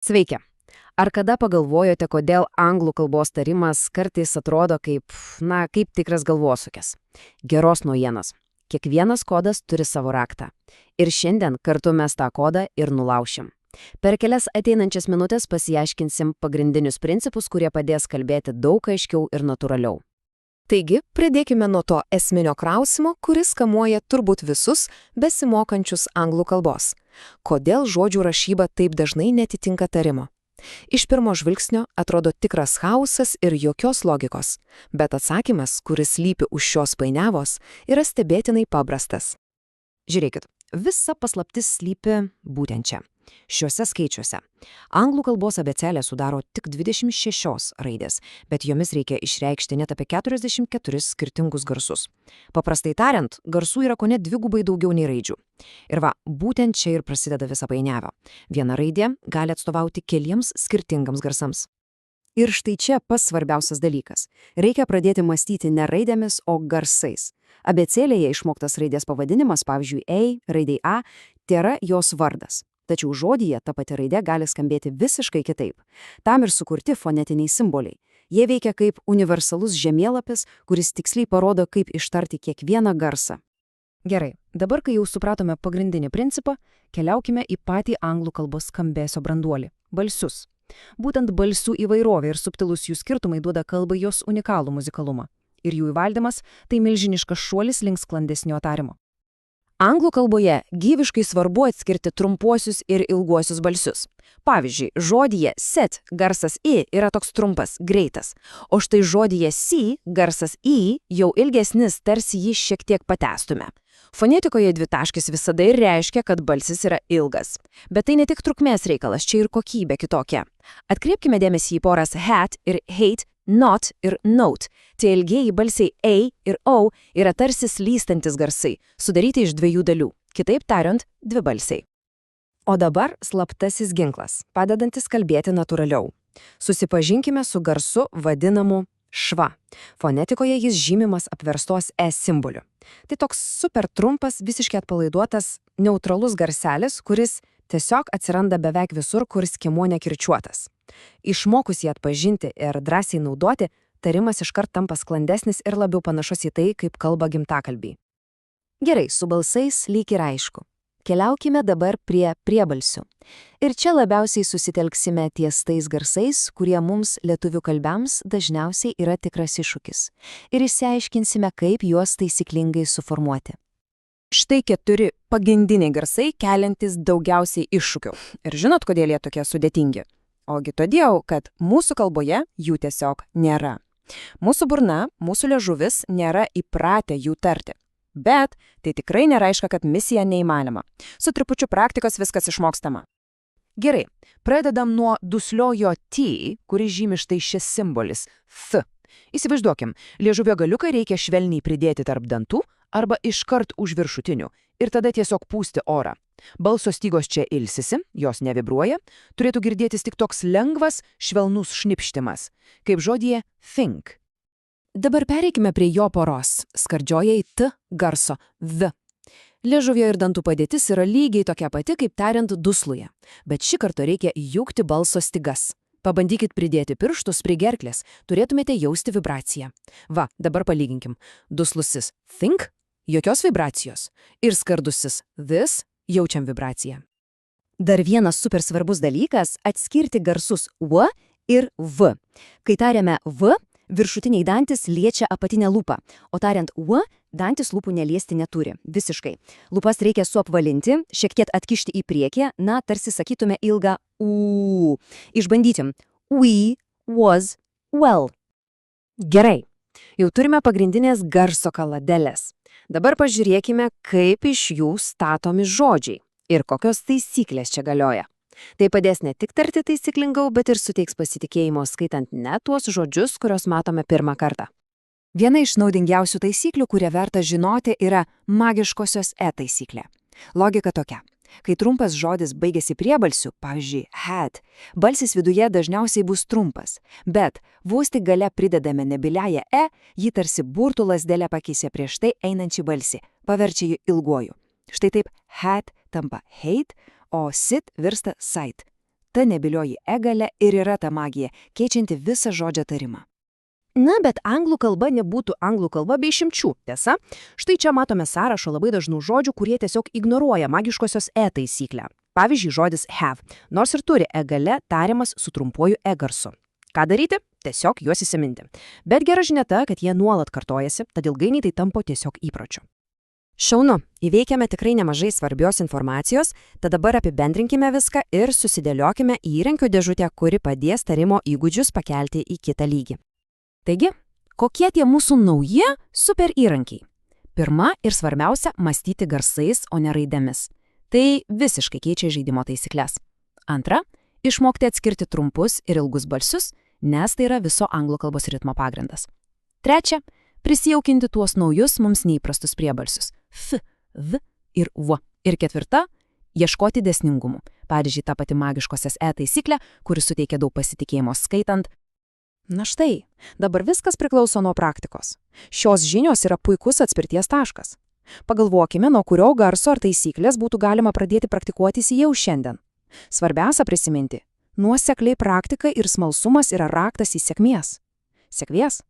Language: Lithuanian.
Sveiki. Ar kada pagalvojote, kodėl anglų kalbos tarimas kartais atrodo kaip tikras galvosūkis? Geros naujienos. Kiekvienas kodas turi savo raktą. Ir šiandien kartu mes tą kodą ir nulaušim. Per kelias ateinančias minutės pasiaiškinsim pagrindinius principus, kurie padės kalbėti daug aiškiau ir natūraliau. Taigi, pradėkime nuo to esminio klausimo, kuris kamuoja turbūt visus besimokančius anglų kalbos. Kodėl žodžių rašyba taip dažnai netitinka tarimo? Iš pirmo žvilgsnio atrodo tikras chaosas ir jokios logikos, bet atsakymas, kuris slypi už šios painiavos, yra stebėtinai paprastas. Žiūrėkit, visa paslaptis slypi būtent čia. Šiuose skaičiuose. Anglų kalbos abėcėlę sudaro tik 26 raidės, bet jomis reikia išreikšti net apie 44 skirtingus garsus. Paprastai tariant, garsų yra kone dvigubai daugiau nei raidžių. Ir būtent čia ir prasideda visa painiava. Viena raidė gali atstovauti keliems skirtingams garsams. Ir štai čia pats svarbiausias dalykas. Reikia pradėti mąstyti ne raidėmis, o garsais. Abėcėlėje išmoktas raidės pavadinimas, pavyzdžiui, raidė A, tėra jos vardas. Tačiau žodyje ta pati raidė gali skambėti visiškai kitaip. Tam ir sukurti fonetiniai simboliai. Jie veikia kaip universalus žemėlapis, kuris tiksliai parodo, kaip ištarti kiekvieną garsą. Gerai, dabar, kai jau supratome pagrindinį principą, keliaukime į patį anglų kalbos skambesio branduolį – balsius. Būtent balsių įvairovė ir subtilus jų skirtumai duoda kalbai jos unikalų muzikalumą. Ir jų įvaldymas – tai milžiniškas šuolis link sklandesnio tarimo. Anglų kalboje gyvyškai svarbu atskirti trumpuosius ir ilguosius balsius. Pavyzdžiui, žodyje set garsas I yra toks trumpas, greitas, o štai žodyje C garsas I jau ilgesnis, tarsi jį šiek tiek patestume. Fonetikoje dvitaškis visada ir reiškia, kad balsis yra ilgas. Bet tai ne tik trukmės reikalas, čia ir kokybė kitokia. Atkreipkime dėmesį į poras hat ir hate, not ir note. Tie ilgieji balsiai A ir O yra tarsi slystantis garsai, sudaryti iš dviejų dalių. Kitaip tariant, dvi balsiai. O dabar slaptasis ginklas, padedantis kalbėti natūraliau. Susipažinkime su garsu vadinamu šva. Fonetikoje jis žymimas apverstos E simboliu. Tai toks super trumpas, visiškai atpalaiduotas, neutralus garselis, kuris tiesiog atsiranda beveik visur, kur skiemuo nekirčiuotas. Išmokus jį atpažinti ir drąsiai naudoti, tarimas iškart tampa sklandesnis ir labiau panašus į tai, kaip kalba gimtakalbiai. Gerai, su balsais lyg ir aišku. Keliaukime dabar prie priebalsių. Ir čia labiausiai susitelksime ties tais garsais, kurie mums, lietuvių kalbiams, dažniausiai yra tikras iššūkis. Ir išsiaiškinsime, kaip juos taisyklingai suformuoti. Štai 4 pagrindiniai garsai, keliantys daugiausiai iššūkių. Ir žinot, kodėl jie tokie sudėtingi? Ogi todėl, kad mūsų kalboje jų tiesiog nėra. Mūsų burna, mūsų liežuvis nėra įpratę jų tarti. Bet tai tikrai nereiškia, kad misija neįmanoma. Su trupučiu praktikos viskas išmokstama. Gerai, pradedam nuo dusliojo T, kuris žymi štai šis simbolis – Th. Įsivaizduokim, liežuvio galiuką reikia švelniai pridėti tarp dantų arba iškart už viršutinių ir tada tiesiog pūsti orą. Balso stygos čia ilsisi, jos nevibruoja, turėtų girdėtis tik toks lengvas, švelnus šnipštimas, kaip žodyje think. Dabar pereikime prie jo poros, skardžiojai T garso V. Liežuvio ir dantų padėtis yra lygiai tokia pati, kaip tariant dusluje, bet šį kartą reikia jungti balso stygas. Pabandykit pridėti pirštus prie gerklės, turėtumėte jausti vibraciją. Dabar palyginkim. Duslusis think, jokios vibracijos, ir skardusis this, jaučiam vibraciją. Dar vienas super svarbus dalykas – atskirti garsus V ir V. Kai tariame V, viršutiniai dantis liečia apatinę lūpą, o tariant V, dantis lūpų neliesti neturi, visiškai. Lūpas reikia suapvalinti, šiek tiek atkišti į priekį, tarsi sakytume ilgą U. Išbandytim. We, was, well. Gerai, jau turime pagrindinės garso kaladeles. Dabar pažiūrėkime, kaip iš jų statomi žodžiai ir kokios taisyklės čia galioja. Tai padės ne tik tarti taisyklingiau, bet ir suteiks pasitikėjimo skaitant ne tuos žodžius, kuriuos matome pirmą kartą. Viena iš naudingiausių taisyklių, kurią verta žinoti, yra magiškosios E taisyklė. Logika tokia. Kai trumpas žodis baigiasi priebalsiu, pavyzdžiui, had, balsis viduje dažniausiai bus trumpas, bet vos tik gale pridedame nebyliąją E, jį tarsi burtų lazdelę pakeičia prieš tai einančią balsį, paverčia jį ilguoju. Štai taip had tampa hate, o sit virsta sight. Ta nebilioji galia ir yra ta magija, keičianti visą žodžio tarimą. Na, bet anglų kalba nebūtų anglų kalba be išimčių, tiesa? Štai čia matome sąrašą labai dažnų žodžių, kurie tiesiog ignoruoja magiškosios taisyklę. Pavyzdžiui, žodis have, nors ir turi galia tariamas su trumpuoju garsu. Ką daryti? Tiesiog juos įsiminti. Bet gera žinia ta, kad jie nuolat kartojasi, tad ilgainiui tai tampa tiesiog įpročiu. Šaunu, įveikėme tikrai nemažai svarbios informacijos, tad dabar apibendrinkime viską ir susidėliokime į įrankių dėžutę, kuri padės tarimo įgūdžius pakelti į kitą lygį. Taigi, kokie tie mūsų nauji super įrankiai? Pirma ir svarbiausia – mąstyti garsais, o ne raidėmis. Tai visiškai keičia žaidimo taisyklės. Antra – išmokti atskirti trumpus ir ilgus balsius, nes tai yra viso anglų kalbos ritmo pagrindas. Trečia – prisijaukinti tuos naujus mums neįprastus priebalsius – f, v ir v. Ir ketvirta – ieškoti dėsningumų. Pavyzdžiui, ta pati magiškosios taisyklė, kuri suteikia daug pasitikėjimo skaitant. Na štai, dabar viskas priklauso nuo praktikos. Šios žinios yra puikus atspirties taškas. Pagalvokime, nuo kurio garso ar taisyklės būtų galima pradėti praktikuotis jau šiandien. Svarbiausia prisiminti, nuosekliai praktika ir smalsumas yra raktas į sėkmės. Sėkmės!